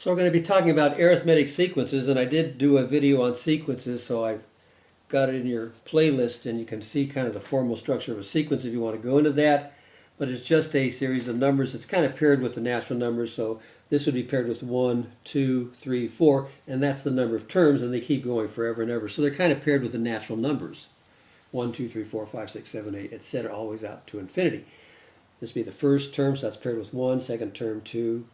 So we're going to be talking about arithmetic sequences, and I did do a video on sequences, so I've got it in your playlist, and you can see kind of the formal structure of a sequence if you want to go into that. But it's just a series of numbers. It's kind of paired with the natural numbers, so this would be paired with 1, 2, 3, 4, and that's the number of terms, and they keep going forever and ever. So they're kind of paired with the natural numbers. 1, 2, 3, 4, 5, 6, 7, 8, etc., always out to infinity. This would be the first term, so that's paired with 1, second term 2,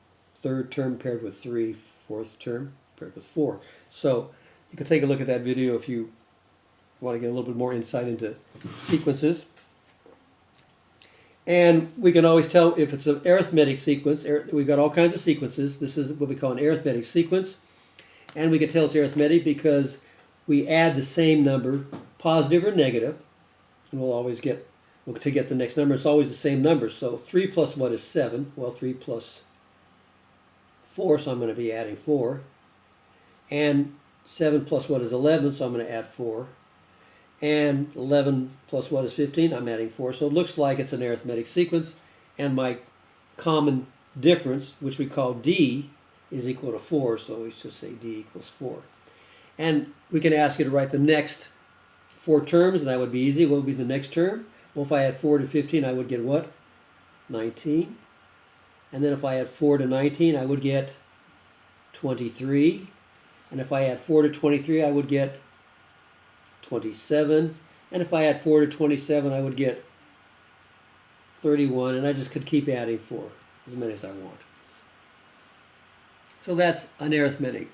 third term paired with 3, fourth term paired with 4. So you can take a look at that video if you want to get a little bit more insight into sequences. And we can always tell if it's an arithmetic sequence. We've got all kinds of sequences. This is what we call an arithmetic sequence. And we can tell it's arithmetic because we add the same number, positive or negative, and we'll always get, to get the next number, it's always the same number. So 3 plus what is 7? Well, 3 plus 4, so I'm going to be adding 4. And 7 plus what is 11, so I'm going to add 4. And 11 plus what is 15, I'm adding 4. So it looks like it's an arithmetic sequence. And my common difference, which we call D, is equal to 4. So we just say D equals 4. And we can ask you to write the next 4 terms, and that would be easy. What would be the next term? Well, if I add 4 to 15, I would get what? 19. And then if I add 4 to 19, I would get 23. And if I add 4 to 23, I would get 27. And if I add 4 to 27, I would get 31. And I just could keep adding 4, as many as I want. So that's an arithmetic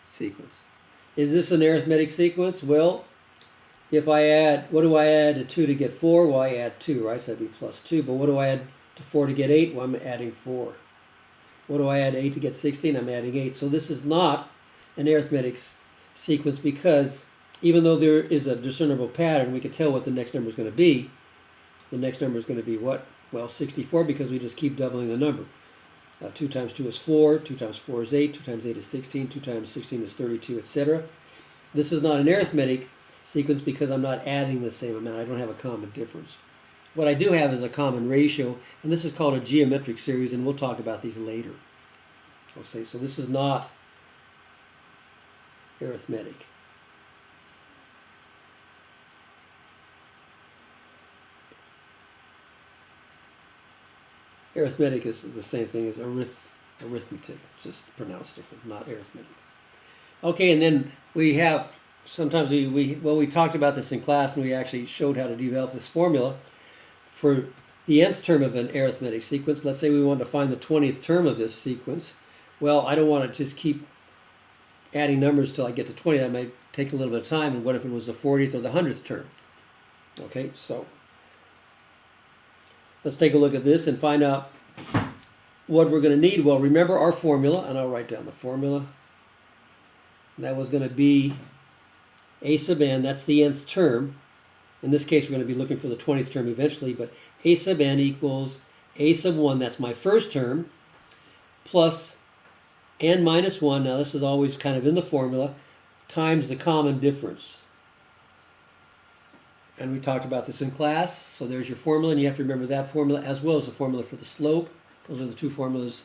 sequence. Is this an arithmetic sequence? Well, if I add, what do I add to 2 to get 4? Well, I add 2, right? So that'd be plus 2. But what do I add to 4 to get 8? Well, I'm adding 4. What do I add to 8 to get 16? I'm adding 8. So this is not an arithmetic sequence because even though there is a discernible pattern, we can tell what the next number is going to be. The next number is going to be what? Well, 64 because we just keep doubling the number. 2 times 2 is 4, 2 times 4 is 8, 2 times 8 is 16, 2 times 16 is 32, etc. This is not an arithmetic sequence because I'm not adding the same amount. I don't have a common difference. What I do have is a common ratio, and this is called a geometric series, and we'll talk about these later. Okay, so this is not arithmetic. Arithmetic is the same thing as arithmetic, just pronounced different, not arithmetic. Okay, and then we have, sometimes we talked about this in class, and we actually showed how to develop this formula for the nth term of an arithmetic sequence. Let's say we want to find the 20th term of this sequence. Well, I don't want to just keep adding numbers till I get to 20. That might take a little bit of time. And what if it was the 40th or the 100th term? Okay, so let's take a look at this and find out what we're going to need. Well, remember our formula, and I'll write down the formula. That was going to be a sub n, that's the nth term. In this case, we're going to be looking for the 20th term eventually, but a sub n equals a sub 1, that's my first term, plus n minus 1, now this is always kind of in the formula, times the common difference. And we talked about this in class, so there's your formula, and you have to remember that formula as well as the formula for the slope. Those are the two formulas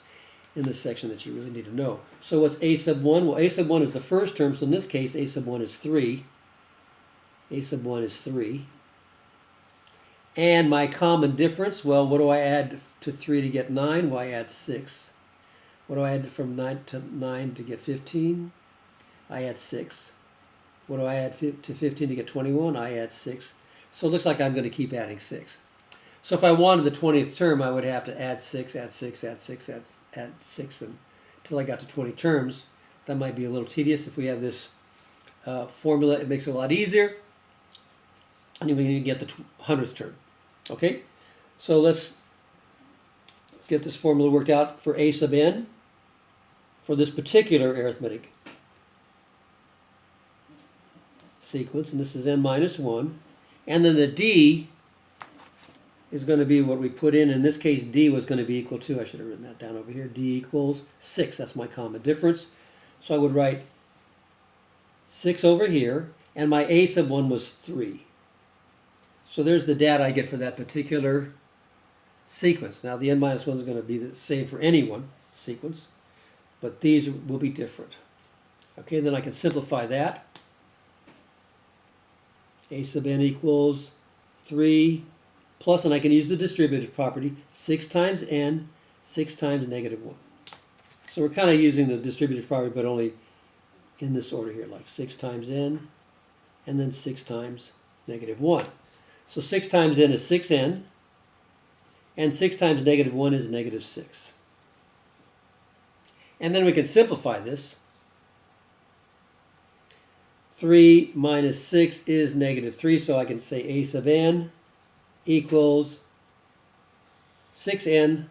in this section that you really need to know. So what's a sub 1? Well, a sub 1 is the first term, so in this case, a sub 1 is 3. A sub 1 is 3. And my common difference, well, what do I add to 3 to get 9? Well, I add 6. What do I add from 9 to 9 to get 15? I add 6. What do I add to 15 to get 21? I add 6. So it looks like I'm going to keep adding 6. So if I wanted the 20th term, I would have to add 6, add 6, add 6, add 6 until I got to 20 terms. That might be a little tedious. If we have this formula, it makes it a lot easier. And we need to get the 100th term. Okay? So let's get this formula worked out for a sub n for this particular arithmetic sequence. And this is n minus 1. And then the d is going to be what we put in. In this case, d was going to be equal to, I should have written that down over here, d equals 6. That's my common difference. So I would write 6 over here, and my a sub 1 was 3. So there's the data I get for that particular sequence. Now the n minus 1 is going to be the same for any one sequence, but these will be different. Okay, then I can simplify that. A sub n equals 3 plus, and I can use the distributive property, 6 times n, 6 times negative 1. So we're kind of using the distributive property, but only in this order here, like 6 times n, and then 6 times negative 1. So 6 times n is 6n, and 6 times negative 1 is negative 6. And then we can simplify this. 3 minus 6 is negative 3, so I can say a sub n equals 6n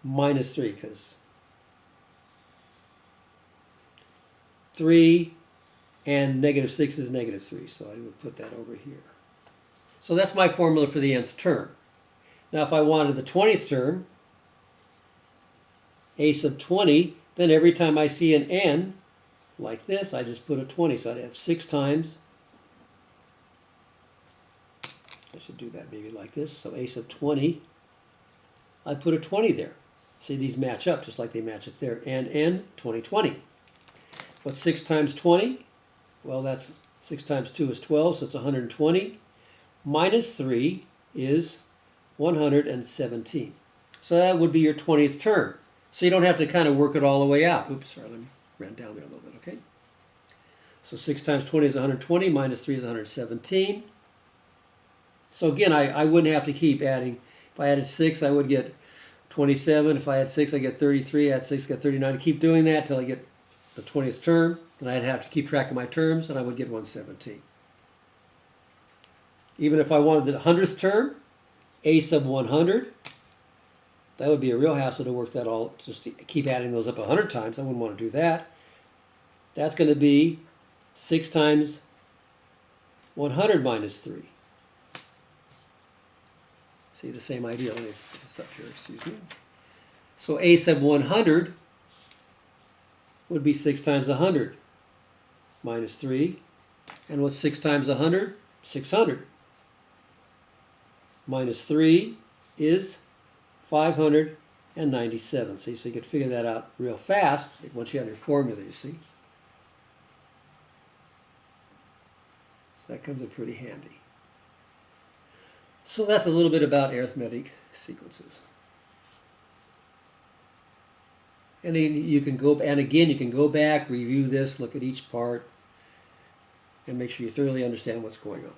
minus 3, because 3 and negative 6 is negative 3, so I would put that over here. So that's my formula for the nth term. Now if I wanted the 20th term, a sub 20, then every time I see an n, like this, I just put a 20. So I'd have 6 times, I should do that maybe like this, so a sub 20, I'd put a 20 there. See, these match up just like they match up there. And n, 20, 20. What's 6 times 20? Well, that's 6 times 2 is 12, so it's 120. Minus 3 is 117. So that would be your 20th term. So you don't have to kind of work it all the way out. Oops, sorry, let me run down there a little bit, okay? So 6 times 20 is 120, minus 3 is 117. So again, I wouldn't have to keep adding. If I added 6, I would get 27. If I had 6, I get 33. I had 6, I get 39. I keep doing that until I get the 20th term. Then I'd have to keep track of my terms, and I would get 117. Even if I wanted the 100th term, a sub 100, that would be a real hassle to work that all, just to keep adding those up 100 times. I wouldn't want to do that. That's going to be 6 times 100 minus 3. See, the same idea. Let me put this up here, excuse me. So a sub 100 would be 6 times 100 minus 3. And what's 6 times 100? 600. Minus 3 is 597. See, so you could figure that out real fast once you have your formula, you see. So that comes in pretty handy. So that's a little bit about arithmetic sequences. And then you can go, and again, you can go back, review this, look at each part, and make sure you thoroughly understand what's going on.